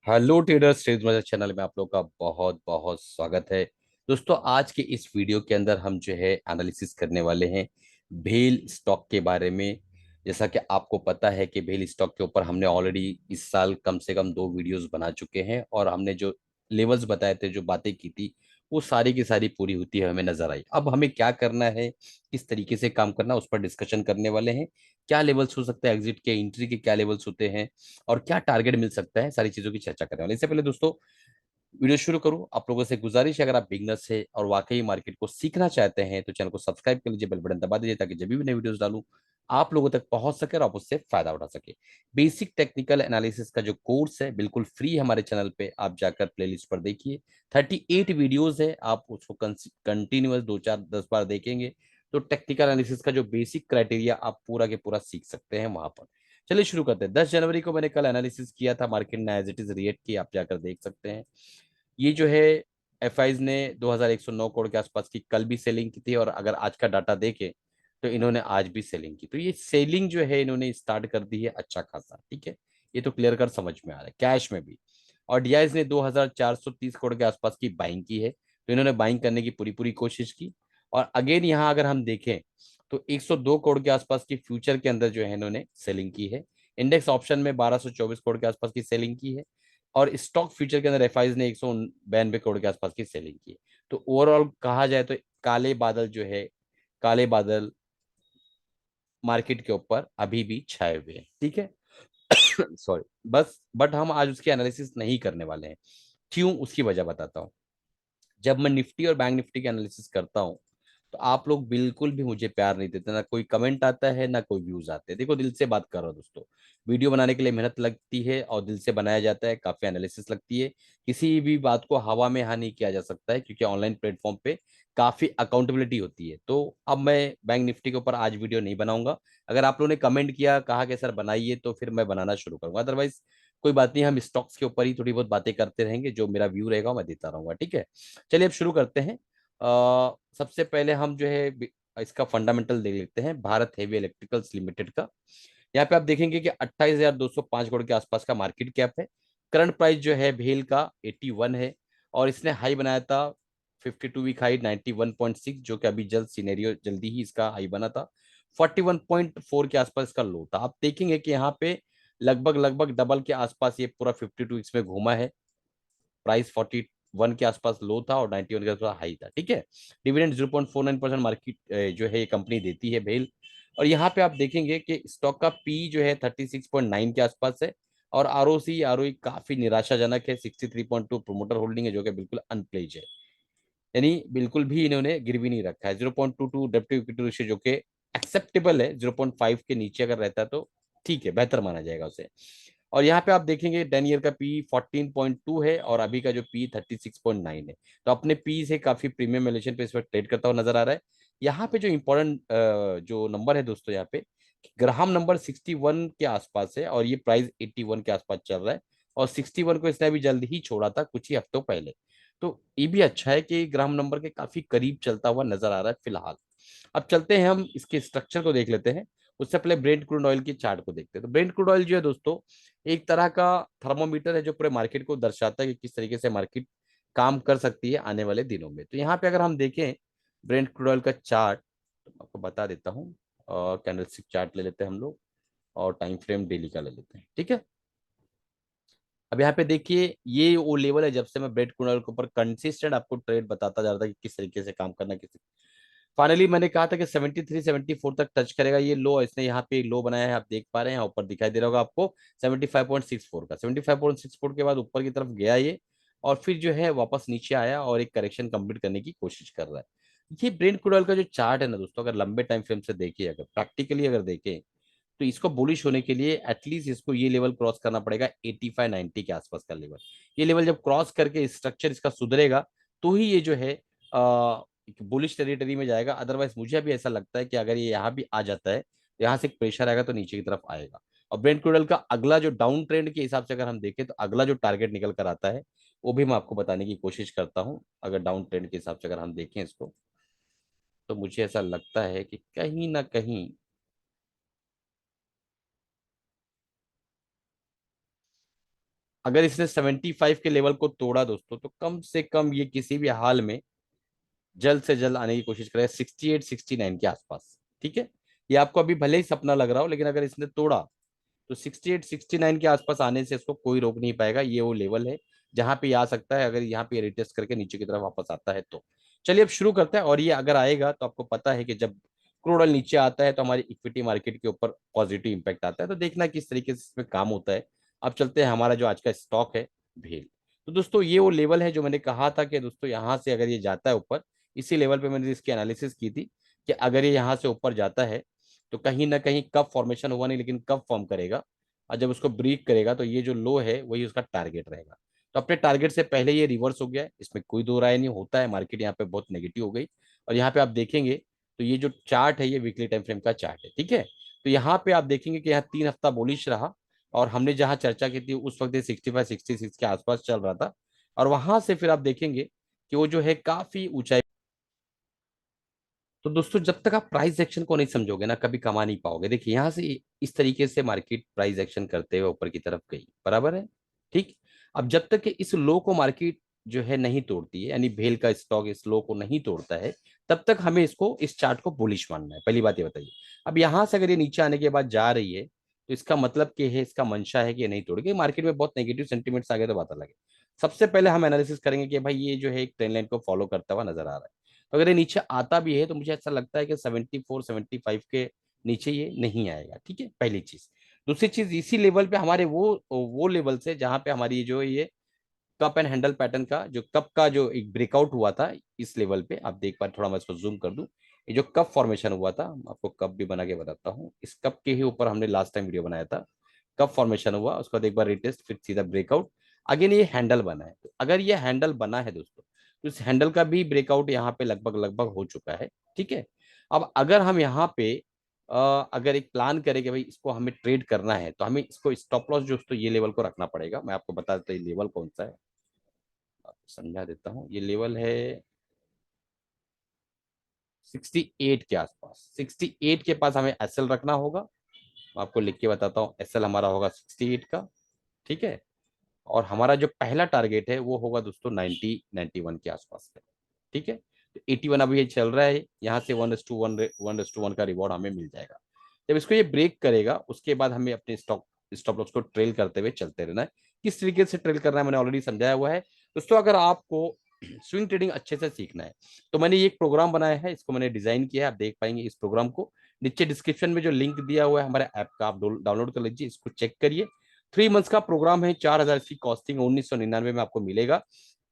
Hello traders, trade master channel में आप लोग का बहुत बहुत स्वागत है। दोस्तों, आज के इस वीडियो के अंदर हम जो है एनालिसिस करने वाले हैं भेल स्टॉक के बारे में। जैसा कि आपको पता है कि भेल स्टॉक के ऊपर हमने ऑलरेडी इस साल कम से कम 2 वीडियोस बना चुके हैं और हमने जो लेवल्स बताए थे, जो बातें की थी, वो सारी की सारी पूरी होती है हमें नजर आई। अब हमें क्या करना है, किस तरीके से काम करना है, उस पर डिस्कशन करने वाले हैं। क्या लेवल्स हो सकता है एग्जिट के, एंट्री के क्या लेवल्स होते हैं और क्या टारगेट मिल सकता है, सारी चीजों की चर्चा करने वाले। इससे पहले दोस्तों, वीडियो शुरू करूं, आप लोगों से गुजारिश है, अगर आप बिगनर्स है और वाकई मार्केट को सीखना चाहते हैं तो चैनल को सब्सक्राइब कर लीजिए, बेल बटन दबा दीजिए ताकि जब भी नई वीडियोस डालूं आप लोगों तक पहुंच सके और आप उससे फायदा उठा सके। बेसिक टेक्निकल एनालिसिस का जो कोर्स है बिल्कुल फ्री हमारे चैनल पे, आप जाकर प्लेलिस्ट पर देखिए। 38 वीडियोज है, आप उसको कंटिन्यूअस 2 4 10 बार देखेंगे तो टेक्निकल एनालिसिस का जो बेसिक क्राइटेरिया आप पूरा के पूरा सीख सकते हैं वहां पर। चलिए शुरू करते हैं। 10 जनवरी को मैंने कल एनालिसिस किया था, मार्केट ने एज इट इज रिएक्ट की, आप जाकर देख सकते हैं। ये जो है एफआईज ने 2109 करोड़ के आसपास की कल भी सेलिंग की थी और अगर आज का डाटा देखें तो इन्होंने आज भी सेलिंग की। तो ये सेलिंग जो है इन्होंने स्टार्ट कर दी है अच्छा खासा, ठीक है। ये तो क्लियर कर समझ में आ रहा है कैश में भी। और डीआईएस ने 2430 करोड़ के आसपास की बाइंग की है, तो इन्होंने बाइंग करने की पूरी पूरी कोशिश की। और अगेन यहाँ अगर हम देखें तो 102 करोड़ के आसपास की फ्यूचर के अंदर जो है इन्होंने सेलिंग की है। इंडेक्स ऑप्शन में 1224 करोड़ के आसपास की सेलिंग की है और स्टॉक फ्यूचर के अंदर एफआईज ने 192 करोड़ के आसपास की सेलिंग की है। तो ओवरऑल कहा जाए तो काले बादल जो है, काले बादल मार्केट के ऊपर अभी भी छाए हुए हैं, ठीक है। सॉरी, बस बट हम आज उसकी एनालिसिस नहीं करने वाले हैं। क्यों, उसकी वजह बताता हूँ। जब मैं निफ्टी और बैंक निफ्टी की एनालिसिस करता हूँ तो आप लोग बिल्कुल भी मुझे प्यार नहीं देते, ना कोई कमेंट आता है ना कोई व्यूज आते हैं। देखो, दिल से बात कर रहा हूँ दोस्तों, वीडियो बनाने के लिए मेहनत लगती है और दिल से बनाया जाता है, काफी एनालिसिस लगती है। किसी भी बात को हवा में हाँ नहीं किया जा सकता है क्योंकि ऑनलाइन प्लेटफॉर्म पे काफी अकाउंटेबिलिटी होती है। तो अब मैं बैंक निफ्टी के ऊपर आज वीडियो नहीं बनाऊंगा। अगर आप लोगों ने कमेंट किया, कहा कि सर बनाइए, तो फिर मैं बनाना शुरू करूंगा, अदरवाइज कोई बात नहीं, हम स्टॉक्स के ऊपर ही थोड़ी बहुत बातें करते रहेंगे, जो मेरा व्यू रहेगा मैं देता रहूंगा, ठीक है। चलिए अब शुरू करते हैं। सबसे पहले हम जो है इसका फंडामेंटल देख लेते हैं, भारत हेवी इलेक्ट्रिकल्स लिमिटेड का। यहाँ पे आप देखेंगे कि 28,205 करोड़ के आसपास का मार्केट कैप है। करंट प्राइस जो है भेल का 81 है और इसने हाई बनाया था 52 वीक हाई 91.6, जो कि अभी जल्द सिनेरियो जल्दी ही इसका हाई बना था। 41.4 के आसपास इसका लो था। आप देखेंगे कि यहाँ पे लगभग लगभग डबल के आसपास ये पूरा 52 वीक्स में घूमा है। प्राइस 41 के आसपास लो था और 91 के आसपास हाई था, ठीक है। डिविडेंड 0.49% मार्केट जो है ये कंपनी देती है भेल। और यहाँ पे आप देखेंगे कि स्टॉक का पी जो है 36.9 के आसपास है और आरओसी आरओई काफी निराशाजनक है, 63.2 प्रोमोटर होल्डिंग है जो कि बिल्कुल अनप्लेज है। यानी बिल्कुल भी इन्होंने गिरवी नहीं रखा है। 0.22 डेप्ट इक्विटी रेशियो जो कि एक्सेप्टेबल है, 0.5 के नीचे अगर रहता तो ठीक है, बेहतर माना जाएगा उसे। और यहाँ पे आप देखेंगे 10 ईयर का पी 14.2 है और अभी का जो पी 36.9 है। तो अपने पी से काफी प्रीमियम वैल्यूएशन पे इस वक्त ट्रेड करता हुआ नजर आ रहा है। यहाँ पे जो इंपॉर्टेंट जो नंबर है दोस्तों, यहाँ पे ग्राहम नंबर 61 के आसपास है और ये प्राइस 81 के आसपास चल रहा है। और 61 को इसने अभी जल्द ही छोड़ा था, कुछ ही हफ्तों पहले। तो ये भी अच्छा है कि ग्राम नंबर के काफी करीब चलता हुआ नजर आ रहा है फिलहाल। अब चलते हैं, हम इसके स्ट्रक्चर को देख लेते हैं। उससे पहले ब्रेंट क्रूड ऑयल की चार्ट को देखते हैं। तो ब्रेंट क्रूड ऑयल जो है दोस्तों, एक तरह का थर्मोमीटर है जो पूरे मार्केट को दर्शाता है कि किस तरीके से मार्केट काम कर सकती है आने वाले दिनों में। तो यहाँ पे अगर हम देखें ब्रेंट क्रूड ऑयल का चार्ट, तो मैं आपको बता देता हूँ। कैंडलस्टिक चार्ट ले लेते हैं हम लोग और टाइम फ्रेम डेली का ले लेते हैं, ठीक है। अब यहाँ पे देखिए, ये वो लेवल है जब से मैं ब्रेड कुनल के ऊपर कंसिस्टेंट आपको ट्रेड बताता जा रहा था कि किस तरीके से काम करना, किस फाइनली मैंने कहा था कि 73 74 तक टच करेगा। ये लो इसने यहाँ पे लो बनाया है, आप देख पा रहे हैं, यहाँ ऊपर दिखाई दे रहा होगा आपको 75.64 का। 75.64 के बाद ऊपर की तरफ गया ये और फिर जो है वापस नीचे आया और एक करेक्शन कंप्लीट करने की कोशिश कर रहा है। ये ब्रेंड क्रूड ऑयल का जो चार्ट है ना दोस्तों, अगर लंबे टाइम फ्रेम से देखिए, अगर प्रैक्टिकली अगर देखें तो इसको बुलिश होने के लिए एटलीस्ट इसको ये लेवल क्रॉस करना पड़ेगा 85 90 के आसपास का लेवल। ये लेवल जब क्रॉस करके स्ट्रक्चर इसका सुधरेगा तो ही ये जो है बुलिश टेरिटरी में जाएगा। अदरवाइज मुझे अभी ऐसा लगता है कि अगर ये यहाँ भी आ जाता है तो यहाँ से एक प्रेशर आएगा तो नीचे की तरफ आएगा। और ब्रेंट क्रूडल का अगला जो डाउन ट्रेंड के हिसाब से अगर हम देखें तो अगला जो टारगेट निकल कर आता है वो भी मैं आपको बताने की कोशिश करता हूँ। अगर डाउन ट्रेंड के हिसाब से अगर हम देखें इसको, तो मुझे ऐसा लगता है कि कहीं ना कहीं अगर इसने 75 के लेवल को तोड़ा दोस्तों, तो कम से कम ये किसी भी हाल में जल्द से जल्द आने की कोशिश करें 68 69 के आसपास। ठीक है, ये आपको अभी भले ही सपना लग रहा हो, लेकिन अगर इसने तोड़ा तो 68 69 के आसपास आने से इसको कोई रोक नहीं पाएगा। ये वो लेवल है जहां पे ये आ सकता है, अगर यहाँ पे रिटेस्ट करके नीचे की तरफ वापस आता है तो। चलिए अब शुरू करते हैं। और ये अगर आएगा तो आपको पता है कि जब क्रूड ऑयल नीचे आता है तो हमारी इक्विटी मार्केट के ऊपर पॉजिटिव इंपैक्ट आता है। तो देखना किस तरीके से इसमें काम होता है। अब चलते हैं हमारा जो आज का स्टॉक है, भेल। तो दोस्तों ये वो लेवल है जो मैंने कहा था कि दोस्तों यहाँ से अगर ये जाता है ऊपर, इसी लेवल पे मैंने इसकी एनालिसिस की थी कि अगर ये यहाँ से ऊपर जाता है तो कहीं ना कहीं कब फॉर्मेशन हुआ नहीं, लेकिन कब फॉर्म करेगा, और जब उसको ब्रेक करेगा तो ये जो लो है वही उसका टारगेट रहेगा। तो अपने टारगेट से पहले ये रिवर्स हो गया है, इसमें कोई दो राय नहीं होता है। मार्केट यहाँ पे बहुत नेगेटिव हो गई, और यहाँ पे आप देखेंगे तो ये जो चार्ट है ये वीकली टाइम फ्रेम का चार्ट है। ठीक है, तो यहाँ पे आप देखेंगे कि यहाँ 3 हफ्ता बुलिश रहा, और हमने जहाँ चर्चा की थी उस वक्त 65 66 के आसपास चल रहा था, और वहां से फिर आप देखेंगे कि वो जो है काफी ऊंचाई। तो दोस्तों जब तक आप प्राइस एक्शन को नहीं समझोगे ना, कभी कमा नहीं पाओगे। देखिए यहाँ से इस तरीके से मार्केट प्राइस एक्शन करते हुए ऊपर की तरफ गई, बराबर है। ठीक, अब जब तक कि इस लो को मार्केट जो है नहीं तोड़ती है, यानी भेल का स्टॉक इस लो को नहीं तोड़ता है, तब तक हमें इसको, इस चार्ट को बुलिश मानना है। पहली बात ये बताइए। अब यहाँ से अगर ये नीचे आने के बाद जा रही है तो इसका मतलब क्या है, इसका मंशा है कि ये नहीं तोड़ेगी। मार्केट में बहुत नेगेटिव सेंटिमेंट्स आ गए तो बात अलग है। सबसे पहले हम एनालिसिस करेंगे कि भाई ये जो है एक ट्रेंड लाइन को फॉलो करता हुआ नजर आ रहा है। तो अगर ये नीचे आता भी है तो मुझे ऐसा लगता है कि 74 75 के नीचे ये नहीं आएगा। ठीक है, पहली चीज। दूसरी चीज, इसी लेवल पे हमारे वो लेवल से जहां पे हमारी ये जो ये कप एंड हैंडल पैटर्न का जो कप का जो एक ब्रेकआउट हुआ था, इस लेवल पे आप देख पा, थोड़ा मैं इसको जूम कर दूं। ये जो कप फॉर्मेशन हुआ था, आपको कप भी बना के बताता हूँ। इस कप के ही ऊपर हमने लास्ट टाइम वीडियो बनाया था। कप फॉर्मेशन हुआ, उसके बाद एक बार रिटेस्ट, फिर सीधा ब्रेकआउट, अगेन ये हैंडल बना है। तो अगर ये हैंडल बना है दोस्तों, तो इस हैंडल का भी ब्रेकआउट यहाँ पे लगभग लगभग हो चुका है। ठीक है, अब अगर हम यहाँ पे अगर एक प्लान करें कि भाई इसको हमें ट्रेड करना है, तो हमें इसको स्टॉप लॉस दोस्तों ये लेवल को रखना पड़ेगा। मैं आपको बता देता हूँ ये लेवल कौन सा है, आपको समझा देता हूँ। ये लेवल है 68 के आसपास। 68 के पास हमें एसएल रखना होगा। मैं आपको लिख के बताता हूँ, एसएल हमारा होगा 68 का। ठीक है, और हमारा जो पहला टारगेट है वो होगा दोस्तों 90 91 के आसपास है। ठीक है, तो 81 अभी ये चल रहा है, यहाँ से 1:1 का रिवॉर्ड हमें मिल जाएगा। जब इसको ये ब्रेक करेगा उसके बाद हमें अपने स्टॉप लॉस को ट्रेल करते हुए चलते रहना है। किस तरीके से ट्रेल करना है मैंने ऑलरेडी समझाया हुआ है दोस्तों। अगर आपको स्विंग ट्रेडिंग अच्छे से सीखना है तो मैंने ये एक प्रोग्राम बनाया है, इसको मैंने डिजाइन किया है, आप देख पाएंगे इस प्रोग्राम को। नीचे डिस्क्रिप्शन में जो लिंक दिया हुआ है हमारे ऐप का, आप डाउनलोड कर लीजिए, इसको चेक करिए। 3 मंथ्स का प्रोग्राम है, 4000 इसकी कॉस्टिंग 1999 में आपको मिलेगा।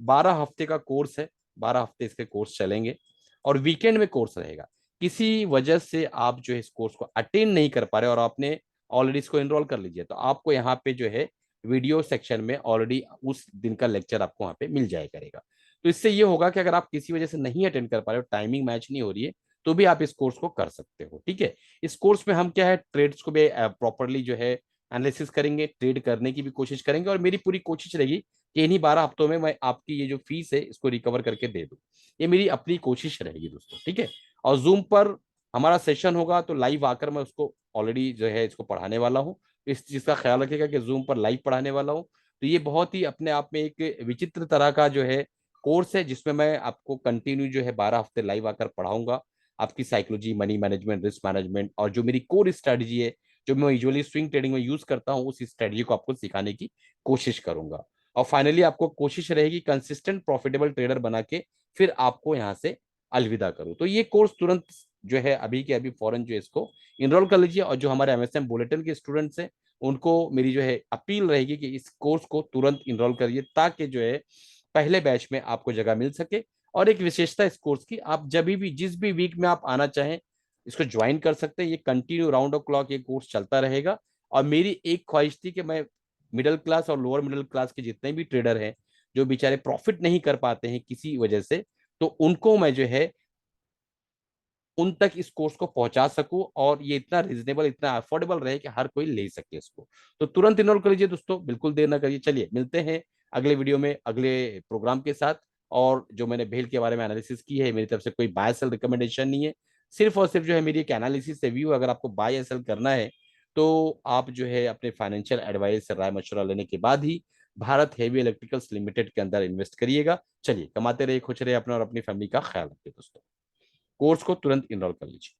12 हफ्ते का कोर्स है, 12 हफ्ते इसके कोर्स चलेंगे, और वीकेंड में कोर्स रहेगा। किसी वजह से आप जो है इस कोर्स को अटेंड नहीं कर पा रहे और आपने ऑलरेडी इसको एनरोल कर लीजिए, तो आपको यहाँ पे जो है वीडियो सेक्शन में ऑलरेडी उस दिन का लेक्चर आपको वहाँ पे मिल जाया करेगा। तो इससे ये होगा कि अगर आप किसी वजह से नहीं अटेंड कर पा रहे हो, टाइमिंग मैच नहीं हो रही है, तो भी आप इस कोर्स को कर सकते हो। ठीक है, इस कोर्स में हम क्या है, ट्रेड्स को भी प्रॉपरली जो है एनालिसिस करेंगे, ट्रेड करने की भी कोशिश करेंगे, और मेरी पूरी कोशिश रहेगी कि इन्हीं 12 हफ्तों में मैं आपकी ये जो फीस है इसको रिकवर करके दे दूं। ये मेरी अपनी कोशिश रहेगी दोस्तों। ठीक है, और जूम पर हमारा सेशन होगा तो लाइव आकर मैं उसको ऑलरेडी जो है इसको पढ़ाने वाला हूँ। इस चीज का ख्याल रखिएगा कि जूम पर लाइव पढ़ाने वाला हूँ। तो ये बहुत ही अपने आप में एक विचित्र तरह का जो है कोर्स है, जिसमें मैं आपको कंटिन्यू जो है 12 हफ्ते लाइव आकर पढ़ाऊंगा। आपकी psychology, money management, risk management, और जो मेरी कोर स्ट्रेटजी है जो मैं यूजुअली स्विंग ट्रेडिंग में यूज करता हूँ, उस स्ट्रेटजी को आपको सिखाने की कोशिश करूंगा। और फाइनली आपको कोशिश रहेगी कंसिस्टेंट प्रॉफिटेबल ट्रेडर बना के फिर आपको यहाँ से अलविदा करूँ। तो ये कोर्स तुरंत जो है अभी के अभी फौरन जो है इसको इनरोल कर लीजिए। और जो हमारे एमएसएम बुलेटिन के स्टूडेंट्स हैं उनको मेरी जो है अपील रहेगी कि इस कोर्स को तुरंत इनरोल करिए, ताकि जो है पहले बैच में आपको जगह मिल सके। और एक विशेषता इस कोर्स की, आप जब भी जिस भी वीक में आप आना चाहें इसको ज्वाइन कर सकते हैं। ये कंटिन्यू राउंड ऑफ क्लॉक ये कोर्स चलता रहेगा। और मेरी एक ख्वाहिश थी कि मैं मिडिल क्लास और लोअर मिडिल क्लास के जितने भी ट्रेडर हैं जो बेचारे प्रॉफिट नहीं कर पाते हैं किसी वजह से, तो उनको मैं जो है उन तक इस कोर्स को पहुंचा सकूं, और ये इतना रीजनेबल, इतना अफोर्डेबल रहे कि हर कोई ले सके इसको। तो तुरंत इनरोल कर लीजिए दोस्तों, बिल्कुल देर ना करिए। चलिए मिलते हैं अगले वीडियो में अगले प्रोग्राम के साथ। और जो मैंने भेल के बारे में एनालिसिस की है, मेरी तरफ से कोई बाय सेल रिकमेंडेशन नहीं है, सिर्फ और सिर्फ जो है मेरी एक एनालिसिस है, व्यू। अगर आपको बाय या सेल करना है तो आप जो है अपने फाइनेंशियल एडवाइस से राय मशवरा लेने के बाद ही भारत हेवी इलेक्ट्रिकल्स लिमिटेड के अंदर इन्वेस्ट करिएगा। चलिए, कमाते रहिए, खुश रहिए अपना और अपनी फैमिली का ख्याल रखिए दोस्तों। कोर्स को तुरंत इनरोल कर लीजिए।